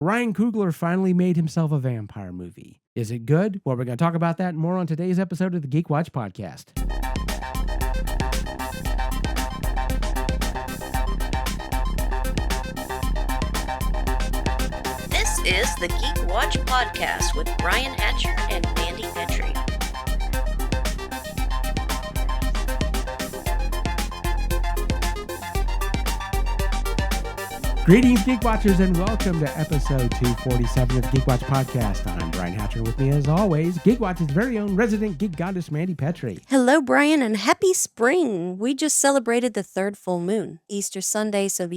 Ryan Coogler finally made himself a vampire movie. Is it good? Well, we're going to talk about that and more on today's episode of the Geek Watch Podcast. This is the Geek Watch Podcast with Brian Hatcher and Mandy Petrie. Greetings, Geek Watchers, and welcome to episode 247 of the Geek Watch Podcast. I'm Brian Hatcher. With me, as always, Geek Watch's very own resident geek goddess, Mandy Petrie. Hello, Brian, and happy spring. We just celebrated the third full moon, Easter Sunday, so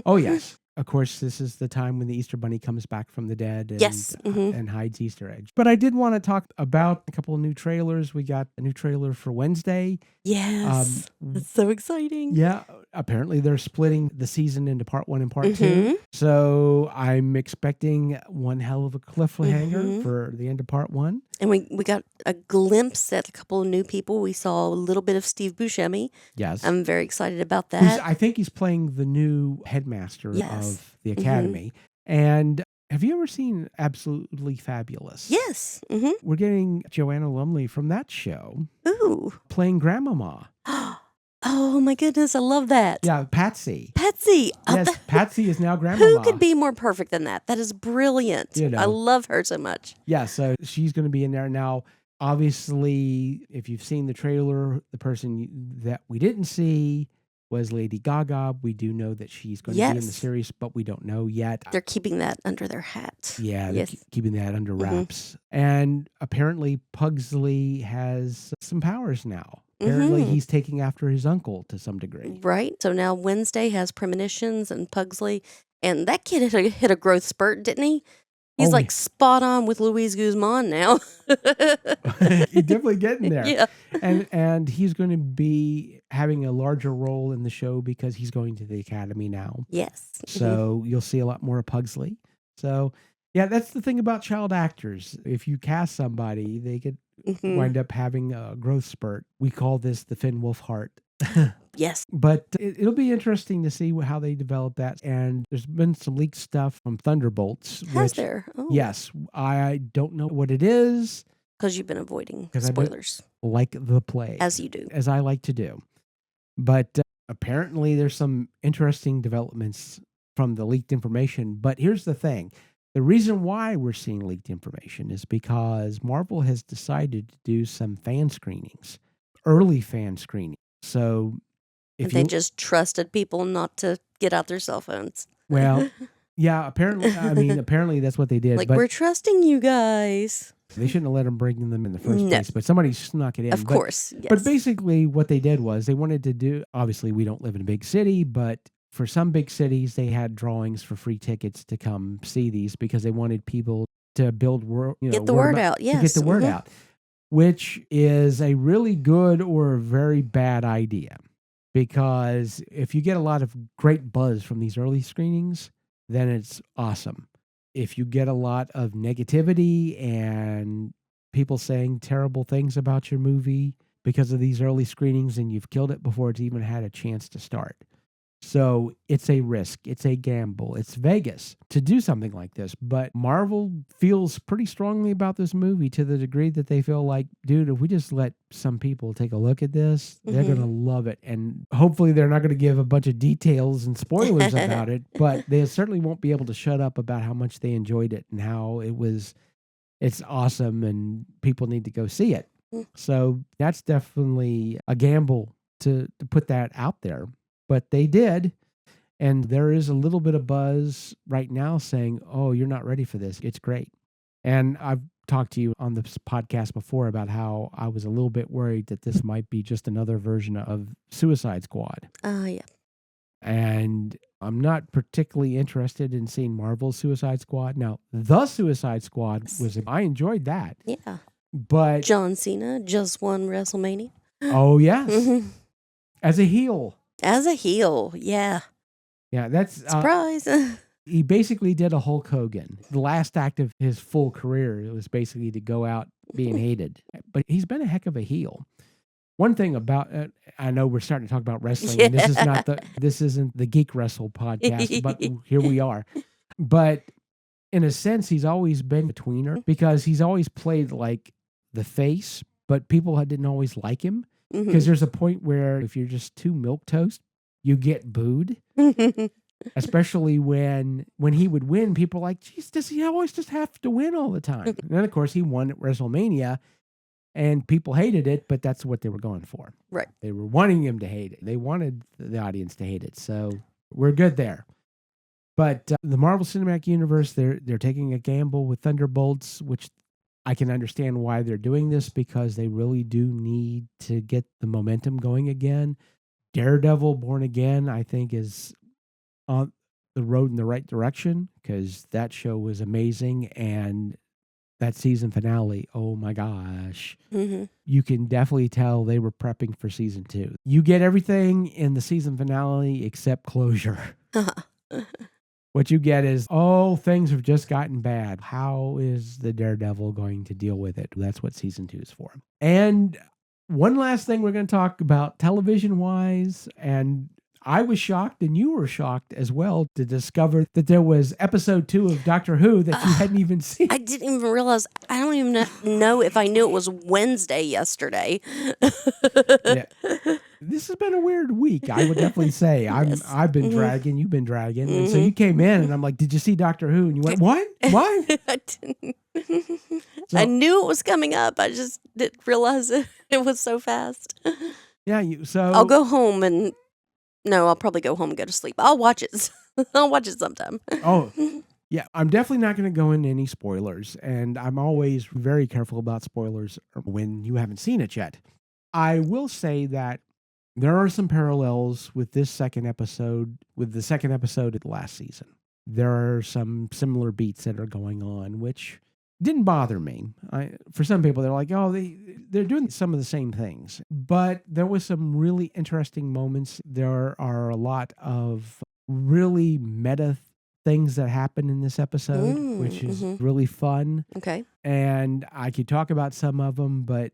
Oh, yes. Of course, this is the time when the Easter Bunny comes back from the dead and, Yes. and hides Easter eggs. But I did want to talk about a couple of new trailers. We got a new trailer for Wednesday. Yes. That's so exciting. Yeah, apparently they're splitting the season into part one and part two. So I'm expecting one hell of a cliffhanger for the end of part one. And we got a glimpse at a couple of new people. We saw a little bit of Steve Buscemi. Yes. I'm very excited about that. I think he's playing the new headmaster Yes. of the academy. And have you ever seen Absolutely Fabulous? Yes. We're getting Joanna Lumley from that show Ooh. playing Grandmama. Oh, my goodness. I love that. Yeah, Patsy. Patsy. Yes, Patsy is now Grandmama. Who could be more perfect than that? That is brilliant. You know. I love her so much. Yeah, so she's going to be in there. Now, obviously, if you've seen the trailer, the person that we didn't see was Lady Gaga. We do know that she's going to be in the Yes. series, but we don't know yet. They're keeping that under their hat. Yeah, they're Yes. keeping that under wraps. And apparently, Pugsley has some powers now. Apparently, he's taking after his uncle to some degree. Right. So now Wednesday has premonitions and Pugsley. And that kid hit a growth spurt, didn't he? He's Oh, like spot on with Luis Guzman now. He's definitely getting there. Yeah. And he's going to be having a larger role in the show because he's going to the academy now. Yes. So you'll see a lot more of Pugsley. So, yeah, that's the thing about child actors. If you cast somebody, they could wind up having a growth spurt. We call this the Finn Wolfhard. Yes. But it'll be interesting to see how they develop that. And there's been some leaked stuff from Thunderbolts. Has there? Oh. Yes. I don't know what it is. Because you've been avoiding 'Cause I don't- spoilers. Like the play. As you do. As I like to do. But apparently there's some interesting developments from the leaked information. But here's the thing. The reason why we're seeing leaked information is because Marvel has decided to do some fan screenings, early fan screenings. So if They just trusted people not to get out their cell phones. well, yeah, apparently that's what they did. Like, but we're trusting you guys. they shouldn't have let them bring them in the first No. place. But somebody snuck it in. Of course. Yes. But basically what they did was they wanted to do, obviously we don't live in a big city, but for some big cities, they had drawings for free tickets to come see these because they wanted people to build get the word out. Yes. to get the word out, which is a really good or a very bad idea. Because if you get a lot of great buzz from these early screenings, then it's awesome. If you get a lot of negativity and people saying terrible things about your movie because of these early screenings, and you've killed it before it's even had a chance to start. So it's a risk. It's a gamble. It's Vegas to do something like this. But Marvel feels pretty strongly about this movie to the degree that they feel like, dude, if we just let some people take a look at this, they're going to love it. And hopefully they're not going to give a bunch of details and spoilers about it, but they certainly won't be able to shut up about how much they enjoyed it and how it's awesome and people need to go see it. So that's definitely a gamble to put that out there. But they did, and there is a little bit of buzz right now saying, oh, you're not ready for this. It's great. And I've talked to you on this podcast before about how I was a little bit worried that this might be just another version of Suicide Squad. Yeah. And I'm not particularly interested in seeing Marvel's Suicide Squad. Now, the Suicide Squad I enjoyed that. Yeah. But John Cena just won WrestleMania. oh, yes. As a heel. As a heel, yeah. Yeah, that's Surprise. he basically did a Hulk Hogan. The last act of his full career, it was basically to go out being hated. But he's been a heck of a heel. One thing about I know we're starting to talk about wrestling, and this isn't the Geek Wrestle podcast, but here we are. But in a sense, he's always been betweener because he's always played like the face, but people didn't always like him because there's a point where if you're just too milquetoast, you get booed. Especially when he would win, people were like, geez, does he always just have to win all the time? And then, of course, he won at WrestleMania, and people hated it, but that's what they were going for. Right. They were wanting him to hate it. They wanted the audience to hate it. So we're good there. But the Marvel Cinematic Universe, they're taking a gamble with Thunderbolts, which I can understand why they're doing this because they really do need to get the momentum going again. Daredevil Born Again, I think, is on the road in the right direction because that show was amazing, and that season finale, oh my gosh. You can definitely tell they were prepping for season 2. You get everything in the season finale except closure. What you get is, oh, things have just gotten bad. How is the Daredevil going to deal with it? That's what season 2 is for. And one last thing we're going to talk about television-wise, and I was shocked, and you were shocked as well, to discover that there was episode 2 of Doctor Who that you hadn't even seen. I didn't even realize. I don't even know if I knew it was Wednesday yesterday. Yeah. This has been a weird week, I would definitely say. Yes. I've been dragging, you've been dragging. And so you came in, and I'm like, did you see Doctor Who? And you went, what? What? I didn't. I knew it was coming up. I just didn't realize it was so fast. Yeah, I'll go home and... No, I'll probably go home and go to sleep. I'll watch it. I'll watch it sometime. Oh, yeah. I'm definitely not going to go into any spoilers. And I'm always very careful about spoilers when you haven't seen it yet. I will say that there are some parallels with the second episode of the last season. There are some similar beats that are going on, which didn't bother me. For some people, they're like, oh, they're doing some of the same things. But there was some really interesting moments. There are a lot of really meta things that happen in this episode, which is really fun. Okay. And I could talk about some of them, but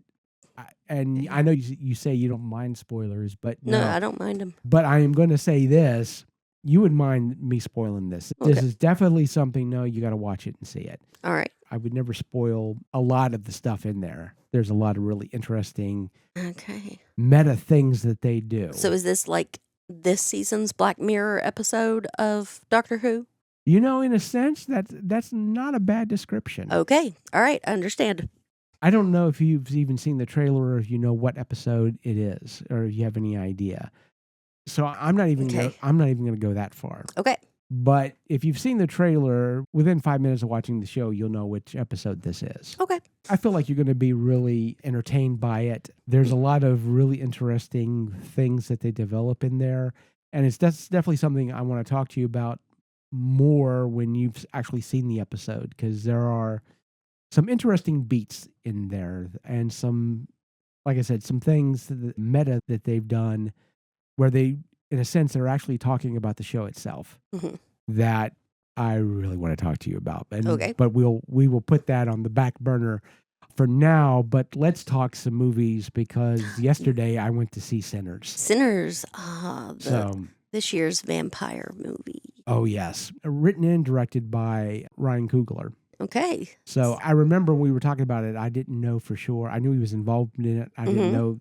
I know you say you don't mind spoilers, but no, I don't mind them. But I am going to say this. You would mind me spoiling this. Okay. This is definitely something, no, you got to watch it and see it. All right. I would never spoil a lot of the stuff in there. There's a lot of really interesting meta things that they do. So is this like this season's Black Mirror episode of Doctor Who? You know, in a sense, that's not a bad description. Okay. All right. I understand. I don't know if you've even seen the trailer or if you know what episode it is or if you have any idea. So I'm not even going to go that far. Okay. But if you've seen the trailer, within 5 minutes of watching the show, you'll know which episode this is. Okay. I feel like you're going to be really entertained by it. There's a lot of really interesting things that they develop in there. And that's definitely something I want to talk to you about more when you've actually seen the episode, because there are some interesting beats in there and some, like I said, some things, the meta that they've done where they, in a sense, they're actually talking about the show itself that I really want to talk to you about. But we will put that on the back burner for now. But let's talk some movies, because yesterday I went to see Sinners. This year's vampire movie. Oh, yes. Written and directed by Ryan Coogler. Okay. So I remember we were talking about it. I didn't know for sure. I knew he was involved in it. I didn't know.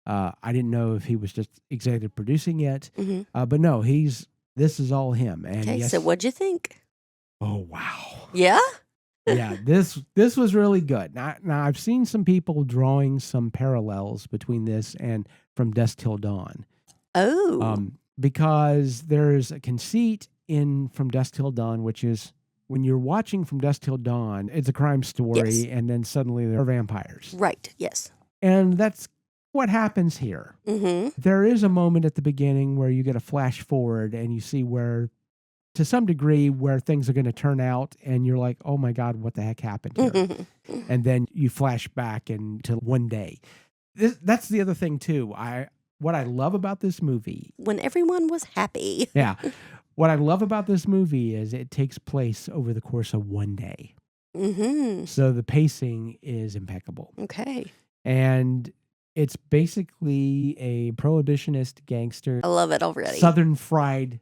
I didn't know if he was just executive producing it. But no, this is all him. And okay, so what'd you think? Oh, wow. Yeah? Yeah, this was really good. Now I've seen some people drawing some parallels between this and From Dusk Till Dawn. Oh. Because there's a conceit in From Dusk Till Dawn, which is when you're watching From Dusk Till Dawn, it's a crime story, and then suddenly there are vampires. Right, yes. And that's what happens here. There is a moment at the beginning where you get a flash forward and you see where, to some degree, where things are going to turn out, and you're like, oh my God, what the heck happened here? And then you flash back into one day. That's the other thing too. What I love about this movie, when everyone was happy. Yeah. What I love about this movie is it takes place over the course of one day. So the pacing is impeccable. Okay. And it's basically a prohibitionist gangster. I love it already. Southern fried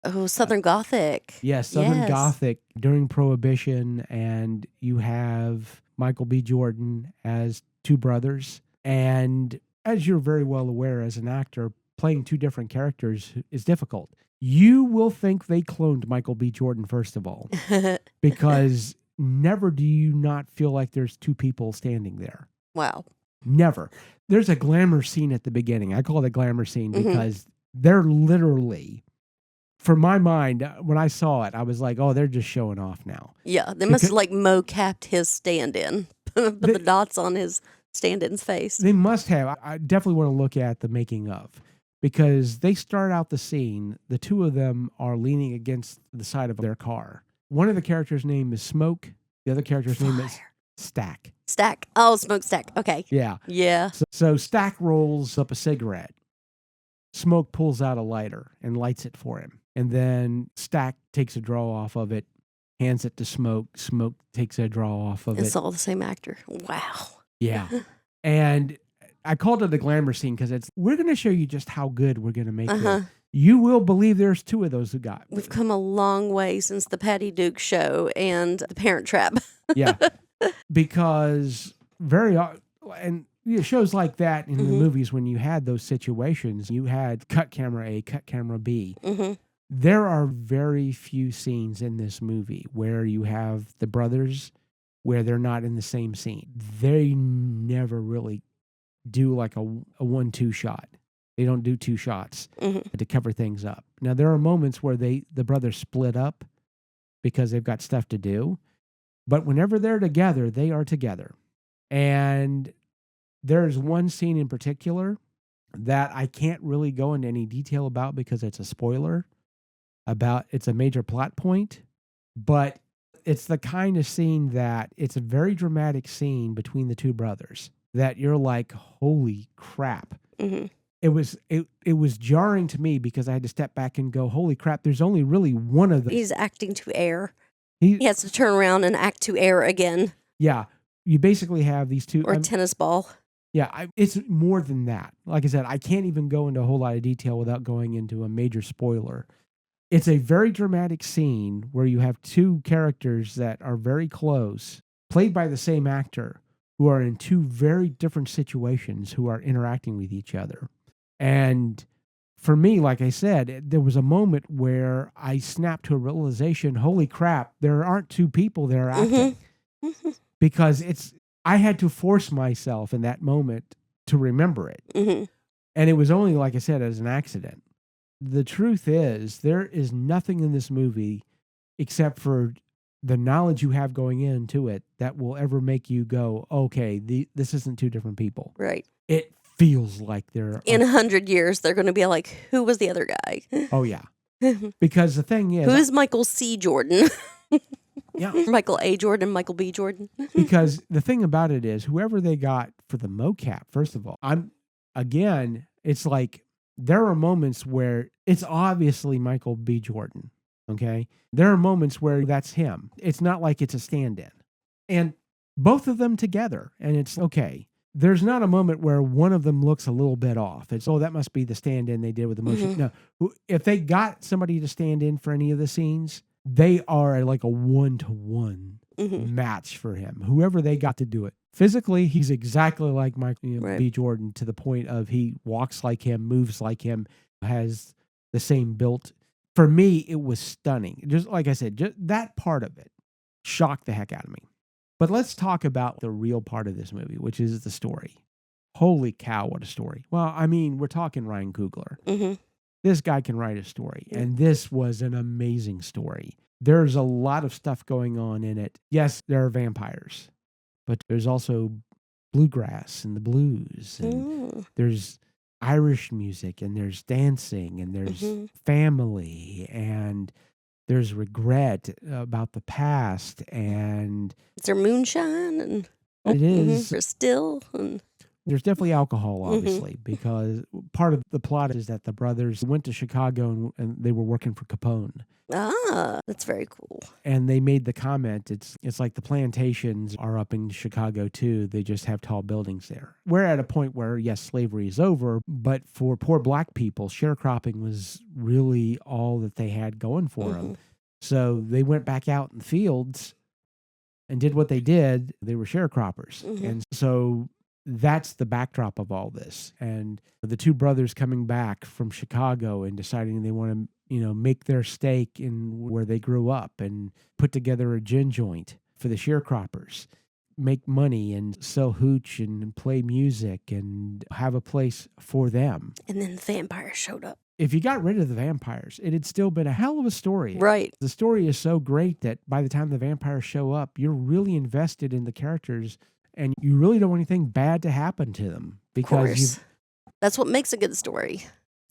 Oh, Southern Gothic. Yes, Southern Yes. Gothic during Prohibition, and you have Michael B. Jordan as two brothers. And as you're very well aware as an actor, playing two different characters is difficult. You will think they cloned Michael B. Jordan, first of all, because never do you not feel like there's two people standing there. Wow. Never. There's a glamour scene at the beginning. I call it a glamour scene Mhm. because they're literally, for my mind, when I saw it, I was like, oh, they're just showing off now. Yeah, they must have Because- like mo-capped his stand-in, put the dots on his stand-in's face. They must have. I definitely want to look at the making of, because they start out the scene, the two of them are leaning against the side of their car. One of the characters' name is Smoke. The other character's name is Stack. Stack. Oh, Smokestack. Okay. Yeah. Yeah. So Stack rolls up a cigarette. Smoke pulls out a lighter and lights it for him. And then Stack takes a draw off of it, hands it to Smoke. Smoke takes a draw off of It's it. all the same actor. Wow. Yeah. And I called it a glamour scene because we're going to show you just how good we're going to make Uh-huh. it. You will believe there's two of those who got. We've come a long way since the Patty Duke show and the Parent Trap. Yeah. Because and shows like that in the movies, when you had those situations, you had cut camera A, cut camera B. Mm-hmm. There are very few scenes in this movie where you have the brothers where they're not in the same scene. They never really do like a 1-2 shot. They don't do 2 shots to cover things up. Now, there are moments where the brothers split up because they've got stuff to do. But whenever they're together, they are together. And there's one scene in particular that I can't really go into any detail about because it's a spoiler. It's a major plot point, but it's the kind of scene that it's a very dramatic scene between the two brothers that you're like, holy crap. Mm-hmm. It was jarring to me because I had to step back and go, holy crap, there's only really one of them. He's acting to air. He has to turn around and act to air again. Yeah. You basically have these two. Or a tennis ball. Yeah, it's more than that. Like I said, I can't even go into a whole lot of detail without going into a major spoiler. It's a very dramatic scene where you have two characters that are very close, played by the same actor, who are in two very different situations, who are interacting with each other. And for me, like I said, there was a moment where I snapped to a realization, holy crap, there aren't two people there acting. Mm-hmm. Because I had to force myself in that moment to remember it. Mm-hmm. And it was only, like I said, as an accident. The truth is, there is nothing in this movie except for the knowledge you have going into it that will ever make you go, okay, this isn't two different people. Right. It feels like they're... In 100 years, they're going to be like, who was the other guy? Oh, yeah. Because the thing is... Who's Michael C. Jordan? Yeah. Michael A. Jordan, Michael B. Jordan. Because the thing about it is, whoever they got for the mocap, first of all, it's like there are moments where it's obviously Michael B. Jordan. Okay. There are moments where that's him. It's not like it's a stand-in. And both of them together. And it's okay. There's not a moment where one of them looks a little bit off. It's, that must be the stand-in they did with the motion. No, if they got somebody to stand in for any of the scenes, they are like a 1-to-1 match for him. Whoever they got to do it. Physically, he's exactly like Michael B. Jordan, to the point of he walks like him, moves like him, has the same build. For me, it was stunning. Just like I said, just that part of it shocked the heck out of me. But let's talk about the real part of this movie, which is the story. Holy cow, what a story. Well, I mean, we're talking Ryan Coogler. Mm-hmm. This guy can write a story, and this was an amazing story. There's a lot of stuff going on in it. Yes, there are vampires, but there's also bluegrass and the blues, and there's Irish music, and there's dancing, and there's family, and there's regret about the past, and is there moonshine? And it is there's still. And There's definitely alcohol, Mhm. obviously, because part of the plot is that the brothers went to Chicago and they were working for Capone. Ah, that's very cool. And they made the comment, it's like the plantations are up in Chicago too. They just have tall buildings there. We're at a point where, yes, slavery is over, but for poor black people, sharecropping was really all that they had going for them. So they went back out in the fields and did what they did. They were sharecroppers. And so that's the backdrop of all this. And the two brothers coming back from Chicago and deciding they want to, make their stake in where they grew up and put together a gin joint for the sharecroppers, make money and sell hooch and play music and have a place for them. And then the vampire showed up. If you got rid of the vampires, it had still been a hell of a story. Right. The story is so great that by the time the vampires show up, you're really invested in the characters and you really don't want anything bad to happen to them. Of course. That's what makes a good story.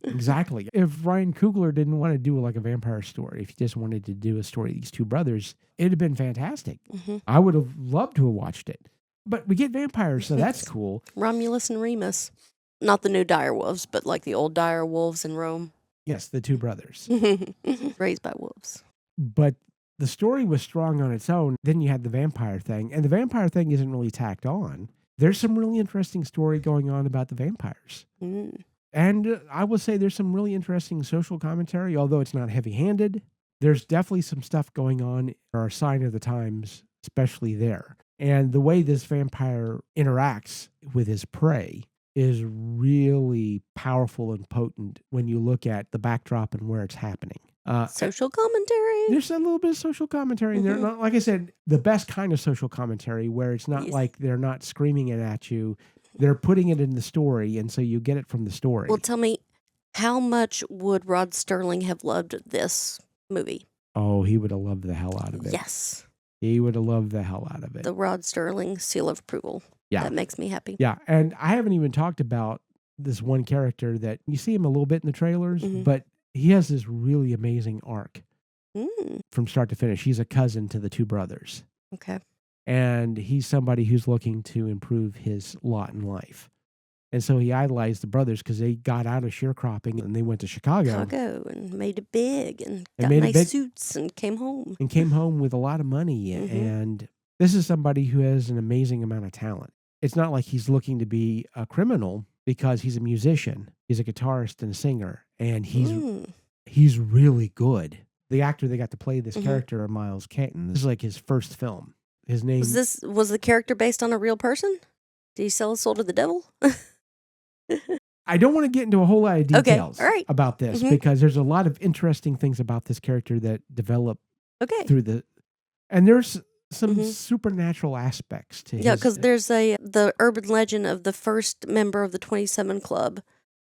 Exactly. If Ryan Coogler didn't want to do like a vampire story, if he just wanted to do a story of these two brothers, it'd have been fantastic. I would have loved to have watched it. But we get vampires, so that's cool. Romulus and Remus. Not the new dire wolves, but like the old dire wolves in Rome. Yes, the two brothers. Raised by wolves. But the story was strong on its own. Then you had the vampire thing, and the vampire thing isn't really tacked on. There's some really interesting story going on about the vampires. And I will say there's some really interesting social commentary, although it's not heavy-handed. There's definitely some stuff going on, or a sign of the times, especially there. And the way this vampire interacts with his prey is really powerful and potent when you look at the backdrop and where it's happening. Social commentary. There's a little bit of social commentary in there. Not, like I said, the best kind of social commentary where it's not like they're not screaming it at you. They're putting it in the story, and so you get it from the story. Well, tell me, how much would Rod Sterling have loved this movie? Oh, he would have loved the hell out of it. Yes. He would have loved the hell out of it. The Rod Sterling seal of approval. Yeah. That makes me happy. Yeah, and I haven't even talked about this one character that you see him a little bit in the trailers, but he has this really amazing arc from start to finish. He's a cousin to the two brothers. Okay. And he's somebody who's looking to improve his lot in life. And so he idolized the brothers because they got out of sharecropping and they went to Chicago. And made it big and got nice suits and came home. And came home with a lot of money. And this is somebody who has an amazing amount of talent. It's not like he's looking to be a criminal because he's a musician. He's a guitarist and a singer. And he's really good. The actor that got to play this character, Miles Canton, this is like his first film. His name was the character based on a real person? Did he sell his soul to the devil? I don't want to get into a whole lot of details about this because there's a lot of interesting things about this character that develop through and there's some supernatural aspects to his. Yeah, because there's the urban legend of the first member of the 27 Club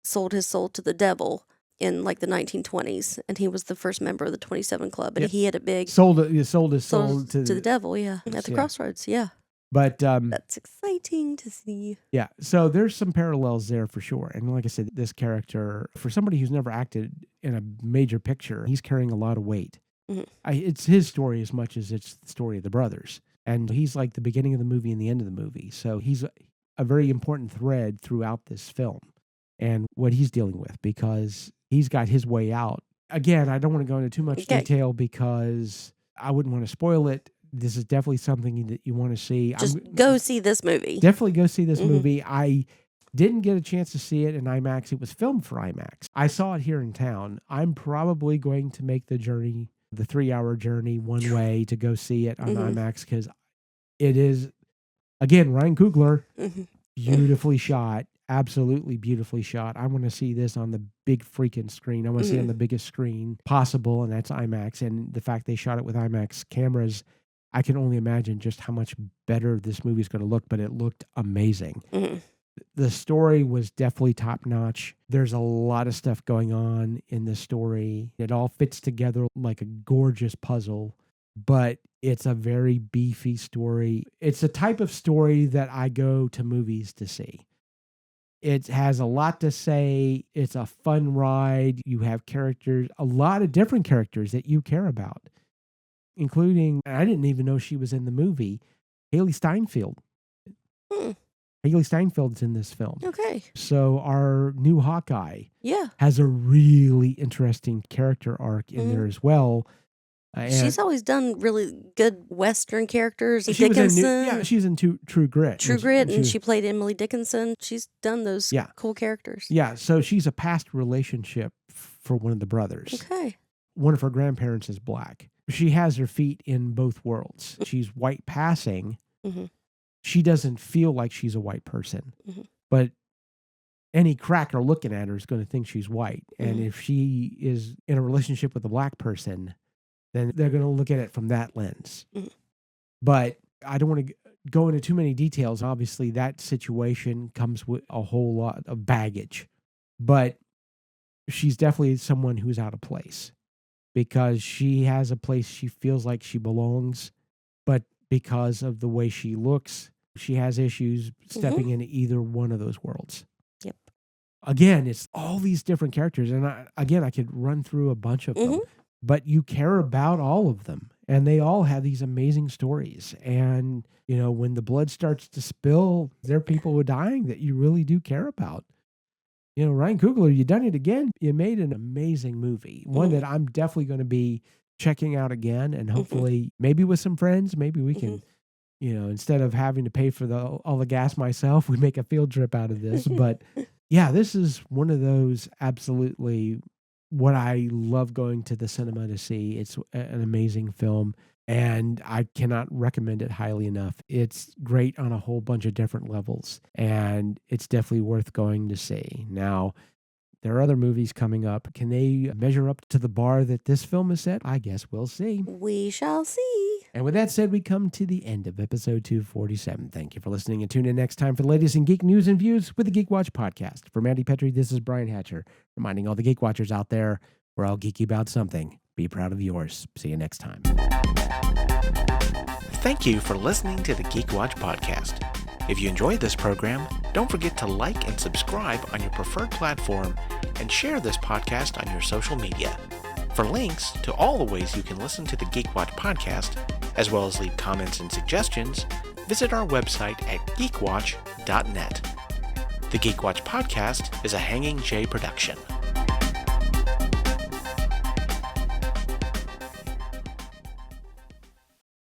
sold his soul to the devil in like the 1920s, and he was the first member of the 27 Club, and he had a big sold his soul to the devil, at the crossroads, But that's exciting to see. Yeah, so there's some parallels there for sure. And like I said, this character, for somebody who's never acted in a major picture, he's carrying a lot of weight. It's his story as much as it's the story of the brothers. And he's like the beginning of the movie and the end of the movie. So he's a very important thread throughout this film and what he's dealing with because he's got his way out. Again, I don't want to go into too much detail because I wouldn't want to spoil it. This is definitely something that you want to see. Just go see this movie. Definitely go see this movie. I didn't get a chance to see it in IMAX. It was filmed for IMAX. I saw it here in town. I'm probably going to make the journey, the 3-hour journey one way to go see it on IMAX because it is, again, Ryan Coogler, beautifully shot. Absolutely beautifully shot. I want to see this on the big freaking screen. I want to see it on the biggest screen possible, and that's IMAX. And the fact they shot it with IMAX cameras, I can only imagine just how much better this movie is going to look, but it looked amazing. The story was definitely top notch. There's a lot of stuff going on in this story. It all fits together like a gorgeous puzzle, but it's a very beefy story. It's a type of story that I go to movies to see. It has a lot to say. It's a fun ride. You have characters, a lot of different characters that you care about, including, I didn't even know she was in the movie, Haley Steinfeld. Haley Steinfeld's in this film. Okay. So our new Hawkeye Yeah. has a really interesting character arc in there as well. She's always done really good Western characters. She was Dickinson. she's in True Grit. True Grit, and she played Emily Dickinson. She's done those cool characters. Yeah, so she's a past relationship for one of the brothers. Okay. One of her grandparents is black. She has her feet in both worlds. She's white passing. Mm-hmm. She doesn't feel like she's a white person. Mm-hmm. But any cracker looking at her is going to think she's white. And Mm-hmm. if she is in a relationship with a black person, then they're going to look at it from that lens. Mm-hmm. But I don't want to go into too many details. Obviously, that situation comes with a whole lot of baggage. But she's definitely someone who's out of place because she has a place she feels like she belongs. But because of the way she looks, she has issues stepping into either one of those worlds. Yep. Again, it's all these different characters. And I could run through a bunch of them. But you care about all of them, and they all have these amazing stories. And, when the blood starts to spill, there are people who are dying that you really do care about. Ryan Coogler, you done it again. You made an amazing movie, one that I'm definitely going to be checking out again, and hopefully maybe with some friends, maybe we can, instead of having to pay for all the gas myself, we make a field trip out of this. But yeah, this is one of those absolutely what I love going to the cinema to see. It's an amazing film, and I cannot recommend it highly enough. It's great on a whole bunch of different levels, and it's definitely worth going to see. Now, there are other movies coming up. Can they measure up to the bar that this film is set? I guess we'll see. We shall see. And with that said, we come to the end of episode 247. Thank you for listening, and tune in next time for the latest in geek news and views with the Geek Watch podcast. For Mandy Petrie, this is Brian Hatcher, reminding all the Geek Watchers out there, we're all geeky about something. Be proud of yours. See you next time. Thank you for listening to the Geek Watch podcast. If you enjoyed this program, don't forget to like and subscribe on your preferred platform and share this podcast on your social media. For links to all the ways you can listen to the Geek Watch podcast, as well as leave comments and suggestions, visit our website at geekwatch.net. The Geek Watch podcast is a Hanging J production.